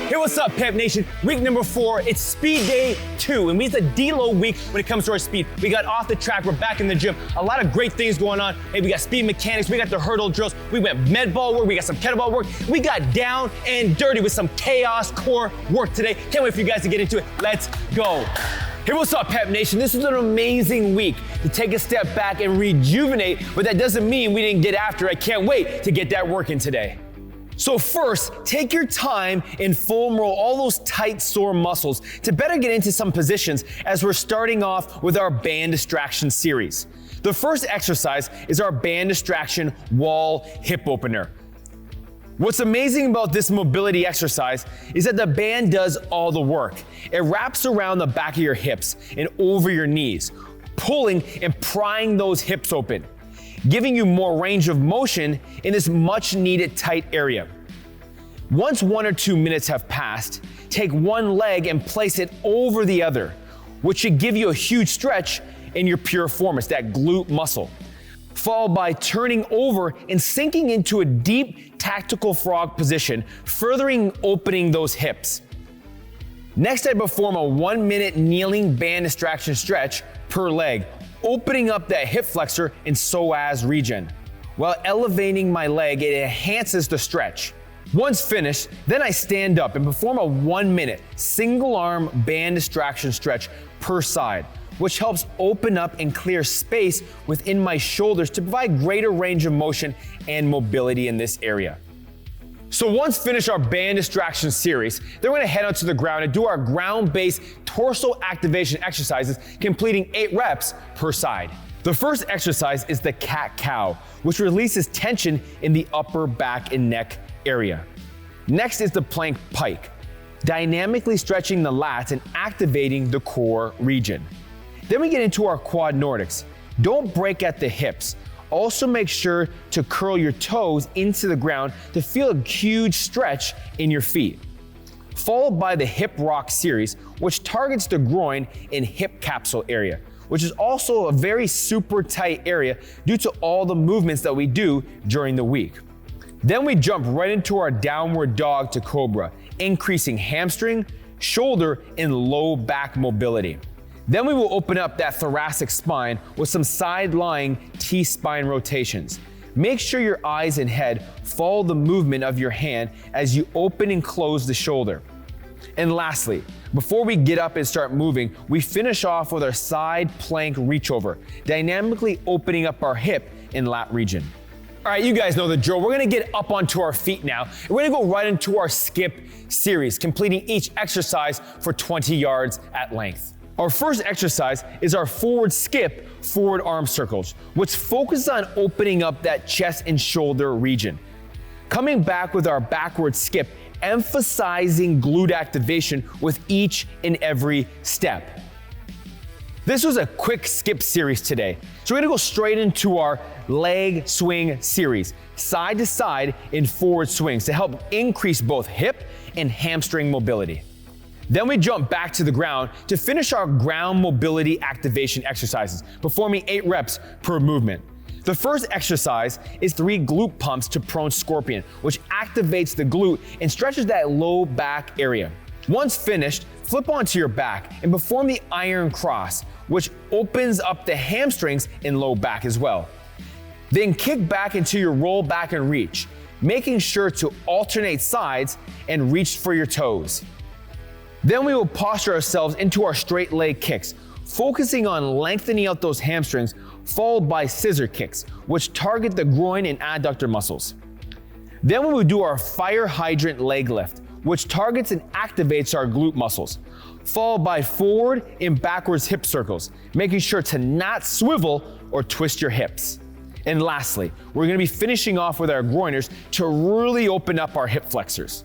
Hey, what's up, Pep Nation? Week number 4, it's speed day 2, and it's a deload week when it comes to our speed. We got off the track, we're back in the gym. A lot of great things going on. Hey, we got speed mechanics, we got the hurdle drills, we went med ball work, we got some kettlebell work. We got down and dirty with some chaos core work today. Can't wait for you guys to get into it. Let's go. Hey, what's up, Pep Nation? This is an amazing week to take a step back and rejuvenate, but that doesn't mean we didn't get after. I can't wait to get that work in today. So first, take your time and foam roll all those tight, sore muscles to better get into some positions as we're starting off with our band distraction series. The first exercise is our band distraction wall hip opener. What's amazing about this mobility exercise is that the band does all the work. It wraps around the back of your hips and over your knees, pulling and prying those hips open, giving you more range of motion in this much needed tight area. Once 1 or 2 minutes have passed, take one leg and place it over the other, which should give you a huge stretch in your piriformis, that glute muscle, followed by turning over and sinking into a deep tactical frog position, furthering opening those hips. Next, I perform a 1-minute kneeling band distraction stretch per leg, opening up that hip flexor and psoas region. While elevating my leg, it enhances the stretch. Once finished, then I stand up and perform a 1-minute single arm band distraction stretch per side, which helps open up and clear space within my shoulders to provide greater range of motion and mobility in this area. So once finished our band distraction series, then we're gonna head out to the ground and do our ground-based torso activation exercises, completing 8 reps per side. The first exercise is the cat-cow, which releases tension in the upper back and neck area. Next is the plank pike, dynamically stretching the lats and activating the core region. Then we get into our quad Nordics. Don't break at the hips. Also make sure to curl your toes into the ground to feel a huge stretch in your feet. Followed by the hip rock series, which targets the groin and hip capsule area, which is also a very super tight area due to all the movements that we do during the week. Then we jump right into our downward dog to cobra, increasing hamstring, shoulder, and low back mobility. Then we will open up that thoracic spine with some side-lying T-spine rotations. Make sure your eyes and head follow the movement of your hand as you open and close the shoulder. And lastly, before we get up and start moving, we finish off with our side plank reach over, dynamically opening up our hip and lat region. All right, you guys know the drill. We're gonna get up onto our feet now. And we're gonna go right into our skip series, completing each exercise for 20 yards at length. Our first exercise is our forward skip, forward arm circles, which focuses on opening up that chest and shoulder region. Coming back with our backward skip, emphasizing glute activation with each and every step. This was a quick skip series today. So we're gonna go straight into our leg swing series, side to side in forward swings to help increase both hip and hamstring mobility. Then we jump back to the ground to finish our ground mobility activation exercises, performing 8 reps per movement. The first exercise is 3 glute pumps to prone scorpion, which activates the glute and stretches that low back area. Once finished, flip onto your back and perform the iron cross, which opens up the hamstrings and low back as well. Then kick back into your roll back and reach, making sure to alternate sides and reach for your toes. Then we will posture ourselves into our straight leg kicks, focusing on lengthening out those hamstrings, followed by scissor kicks, which target the groin and adductor muscles. Then we will do our fire hydrant leg lift, which targets and activates our glute muscles, followed by forward and backwards hip circles, making sure to not swivel or twist your hips. And lastly, we're gonna be finishing off with our groiners to really open up our hip flexors.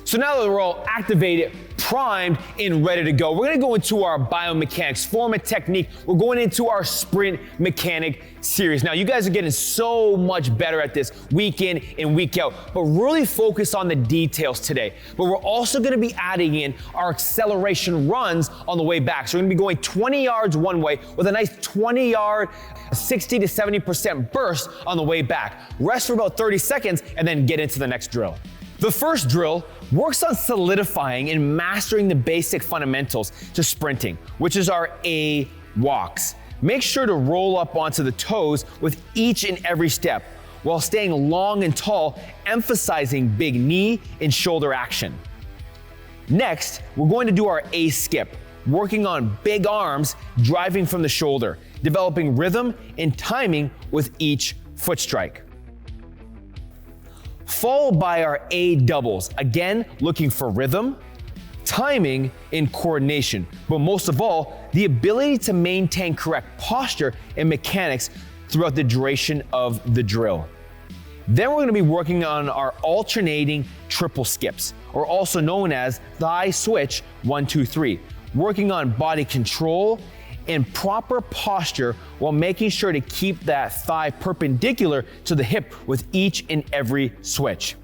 So now that we're all activated, primed, and ready to go, we're gonna go into our biomechanics, form a technique. We're going into our sprint mechanic series. Now, you guys are getting so much better at this week in and week out, but really focus on the details today. But we're also gonna be adding in our acceleration runs on the way back. So we're gonna be going 20 yards one way with a nice 20-yard, 60 to 70% burst on the way back. Rest for about 30 seconds and then get into the next drill. The first drill works on solidifying and mastering the basic fundamentals to sprinting, which is our A walks. Make sure to roll up onto the toes with each and every step while staying long and tall, emphasizing big knee and shoulder action. Next, we're going to do our A skip, working on big arms driving from the shoulder, developing rhythm and timing with each foot strike. Followed by our A doubles, again looking for rhythm, timing, and coordination, but most of all, the ability to maintain correct posture and mechanics throughout the duration of the drill. Then we're going to be working on our alternating triple skips, or also known as thigh switch 1, 2, 3, working on body control and proper posture while making sure to keep that thigh perpendicular to the hip with each and every switch.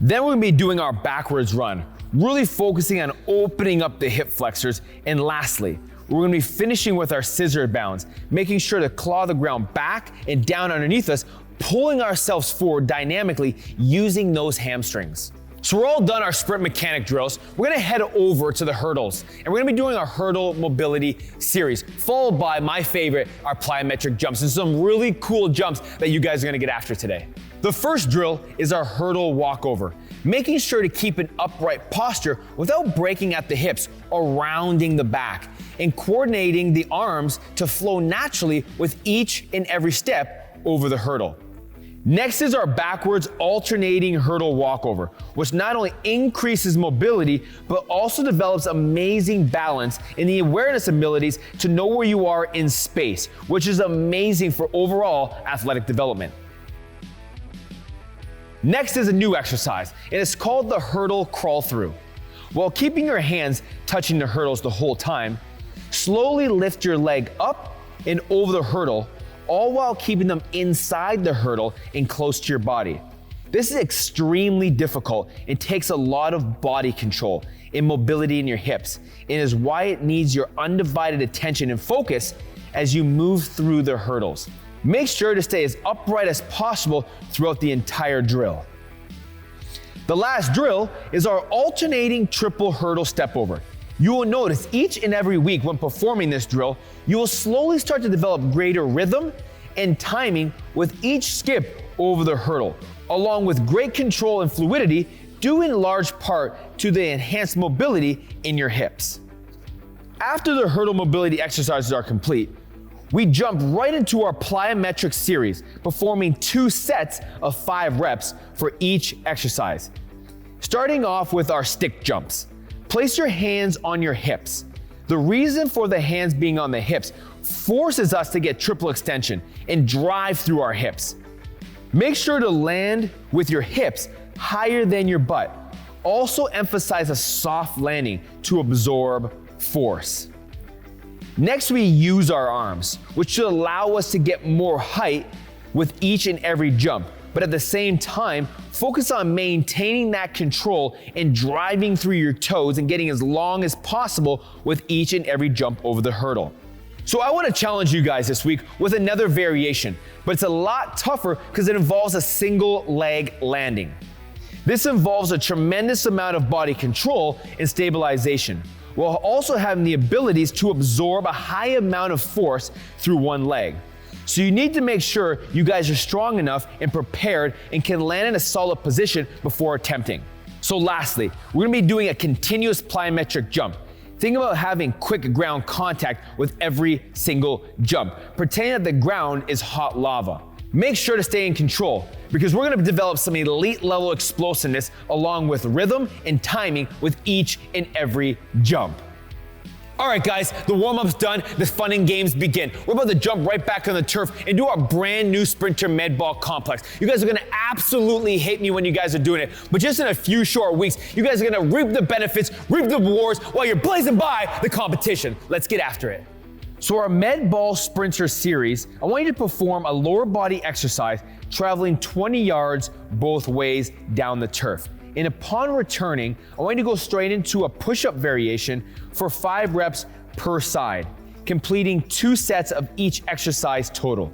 Then we're going to be doing our backwards run, really focusing on opening up the hip flexors. And lastly, we're going to be finishing with our scissor bounds, making sure to claw the ground back and down underneath us, pulling ourselves forward dynamically using those hamstrings. So we're all done our sprint mechanic drills. We're gonna head over to the hurdles, and we're gonna be doing our hurdle mobility series, followed by my favorite, our plyometric jumps, and some really cool jumps that you guys are gonna get after today. The first drill is our hurdle walkover, making sure to keep an upright posture without breaking at the hips or rounding the back, and coordinating the arms to flow naturally with each and every step over the hurdle. Next is our backwards alternating hurdle walkover, which not only increases mobility, but also develops amazing balance and the awareness abilities to know where you are in space, which is amazing for overall athletic development. Next is a new exercise, and it's called the hurdle crawl through. While keeping your hands touching the hurdles the whole time, slowly lift your leg up and over the hurdle, all while keeping them inside the hurdle and close to your body. This is extremely difficult. It takes a lot of body control and mobility in your hips, and is why it needs your undivided attention and focus as you move through the hurdles. Make sure to stay as upright as possible throughout the entire drill. The last drill is our alternating triple hurdle step over. You will notice each and every week when performing this drill, you will slowly start to develop greater rhythm and timing with each skip over the hurdle, along with great control and fluidity, due in large part to the enhanced mobility in your hips. After the hurdle mobility exercises are complete, we jump right into our plyometric series, performing 2 sets of 5 reps for each exercise. Starting off with our stick jumps. Place your hands on your hips. The reason for the hands being on the hips forces us to get triple extension and drive through our hips. Make sure to land with your hips higher than your butt. Also emphasize a soft landing to absorb force. Next, we use our arms, which should allow us to get more height with each and every jump, but at the same time, focus on maintaining that control and driving through your toes and getting as long as possible with each and every jump over the hurdle. So I want to challenge you guys this week with another variation, but it's a lot tougher because it involves a single leg landing. This involves a tremendous amount of body control and stabilization, while also having the abilities to absorb a high amount of force through one leg. So you need to make sure you guys are strong enough and prepared and can land in a solid position before attempting. So lastly, we're gonna be doing a continuous plyometric jump. Think about having quick ground contact with every single jump, pretending that the ground is hot lava. Make sure to stay in control because we're gonna develop some elite level explosiveness along with rhythm and timing with each and every jump. All right, guys, the warm-up's done, the fun and games begin. We're about to jump right back on the turf and do our brand new Sprinter Med Ball Complex. You guys are gonna absolutely hate me when you guys are doing it, but just in a few short weeks, you guys are gonna reap the benefits, reap the rewards while you're blazing by the competition. Let's get after it. So our Med Ball Sprinter series, I want you to perform a lower body exercise traveling 20 yards both ways down the turf. And upon returning, I want you to go straight into a push-up variation for 5 reps per side, completing 2 sets of each exercise total.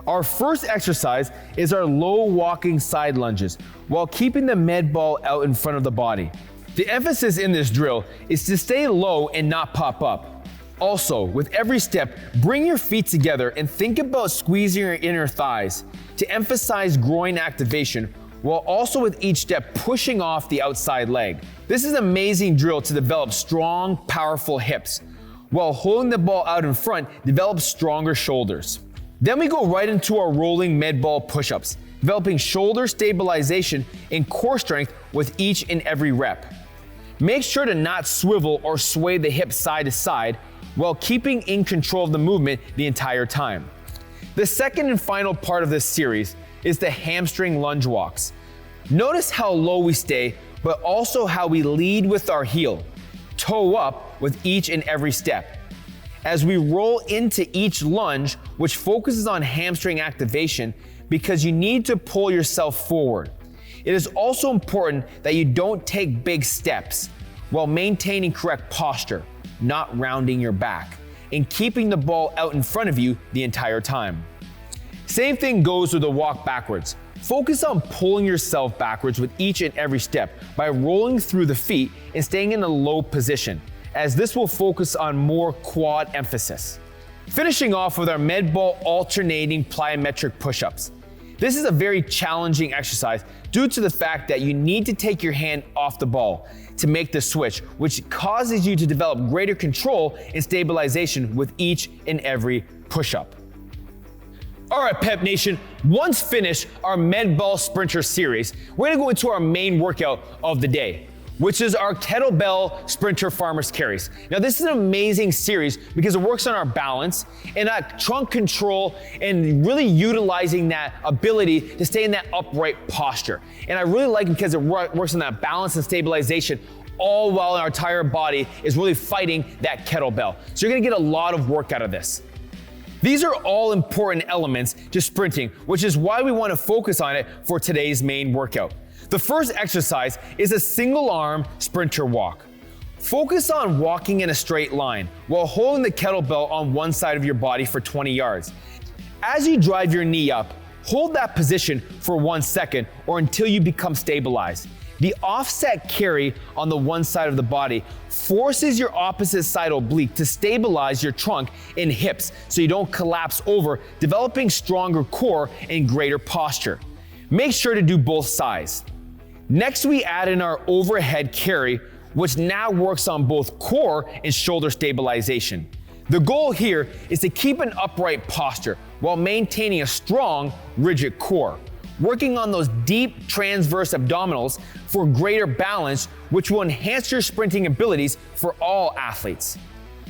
Our first exercise is our low walking side lunges while keeping the med ball out in front of the body. The emphasis in this drill is to stay low and not pop up. Also, with every step, bring your feet together and think about squeezing your inner thighs to emphasize groin activation, while also with each step pushing off the outside leg. This is an amazing drill to develop strong, powerful hips, while holding the ball out in front, develop stronger shoulders. Then we go right into our rolling med ball push-ups, developing shoulder stabilization and core strength with each and every rep. Make sure to not swivel or sway the hips side to side while keeping in control of the movement the entire time. The second and final part of this series is the hamstring lunge walks. Notice how low we stay, but also how we lead with our heel, toe up with each and every step. As we roll into each lunge, which focuses on hamstring activation because you need to pull yourself forward. It is also important that you don't take big steps while maintaining correct posture, not rounding your back, and keeping the ball out in front of you the entire time. Same thing goes with the walk backwards. Focus on pulling yourself backwards with each and every step by rolling through the feet and staying in a low position, as this will focus on more quad emphasis. Finishing off with our med ball alternating plyometric push-ups. This is a very challenging exercise due to the fact that you need to take your hand off the ball to make the switch, which causes you to develop greater control and stabilization with each and every push-up. All right, Pep Nation, once finished our med ball sprinter series, we're gonna go into our main workout of the day, which is our kettlebell sprinter farmer's carries. Now, this is an amazing series because it works on our balance and that trunk control and really utilizing that ability to stay in that upright posture. And I really like it because it works on that balance and stabilization, all while our entire body is really fighting that kettlebell. So you're gonna get a lot of work out of this. These are all important elements to sprinting, which is why we want to focus on it for today's main workout. The first exercise is a single arm sprinter walk. Focus on walking in a straight line while holding the kettlebell on one side of your body for 20 yards. As you drive your knee up, hold that position for 1 second or until you become stabilized. The offset carry on the one side of the body forces your opposite side oblique to stabilize your trunk and hips so you don't collapse over, developing stronger core and greater posture. Make sure to do both sides. Next, we add in our overhead carry, which now works on both core and shoulder stabilization. The goal here is to keep an upright posture while maintaining a strong, rigid core, working on those deep transverse abdominals for greater balance, which will enhance your sprinting abilities for all athletes.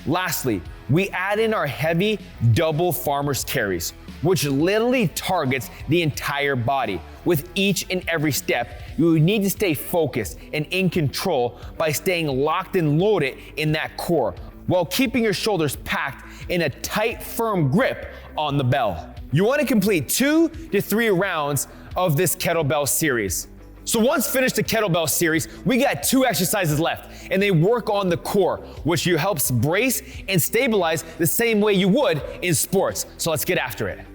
Lastly, we add in our heavy double farmer's carries, which literally targets the entire body. With each and every step, you need to stay focused and in control by staying locked and loaded in that core, while keeping your shoulders packed in a tight, firm grip on the bell. You want to complete 2 to 3 rounds of this kettlebell series. So once finished the kettlebell series, we got 2 exercises left, and they work on the core, which helps brace and stabilize the same way you would in sports. So let's get after it.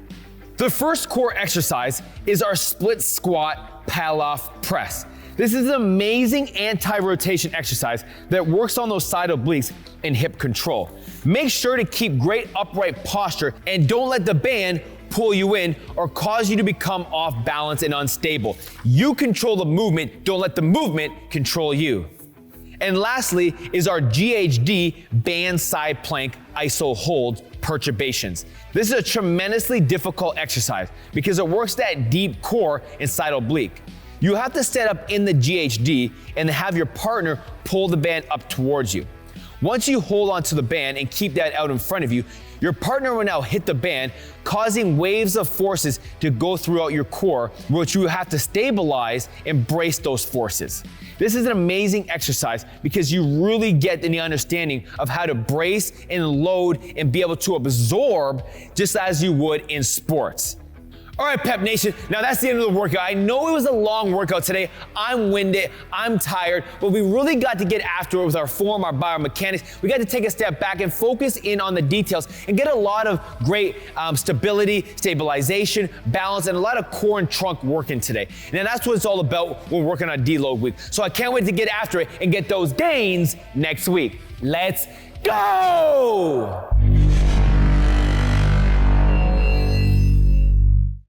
The first core exercise is our split squat pull-off press. This is an amazing anti-rotation exercise that works on those side obliques and hip control. Make sure to keep great upright posture and don't let the band pull you in or cause you to become off balance and unstable. You control the movement, don't let the movement control you. And lastly is our GHD band side plank iso hold perturbations. This is a tremendously difficult exercise because it works that deep core and side oblique. You have to set up in the GHD and have your partner pull the band up towards you. Once you hold onto the band and keep that out in front of you, your partner will now hit the band, causing waves of forces to go throughout your core, which you have to stabilize and brace those forces. This is an amazing exercise because you really get the understanding of how to brace and load and be able to absorb just as you would in sports. All right, Pep Nation, now that's the end of the workout. I know it was a long workout today. I'm winded, I'm tired, but we really got to get after it with our form, our biomechanics. We got to take a step back and focus in on the details and get a lot of great stability, stabilization, balance, and a lot of core and trunk working today. And that's what it's all about when we're working on deload week. So I can't wait to get after it and get those gains next week. Let's go!